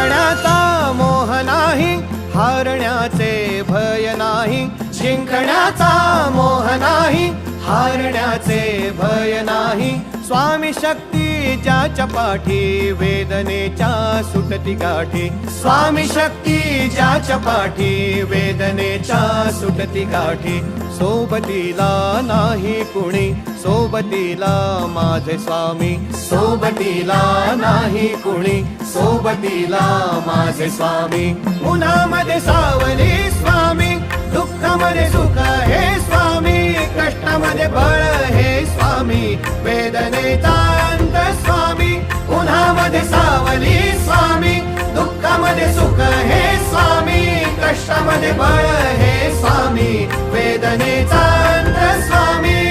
जिंकण्याचा मोह नाही, हारण्याचे भय नाही. जिंकण्याचा मोह नाही, हारण्याचे भय नाही. स्वामी शक्ती ज्याच्या पाठी, वेदनेच्या सुटती गाठी. स्वामी शक्ती ज्याच्या पाठी, वेदनेच्या सुटती गाठी. सोबतीला नाही कुणी, सोबतीला माझे स्वामी. सोबतीला नाही कुणी, सोबतीला माझे स्वामी. उन्हामध्ये सावली स्वामी, दुःखामध्ये सुख हे स्वामी. कष्टामध्ये बळ हे स्वामी, वेदनेचा अंत स्वामी. उन्हामध्ये सावली स्वामी, दुःखामध्ये सुख हे स्वामी. कष्टामध्ये बळ हे स्वामी, वेदनेचा अंत स्वामी.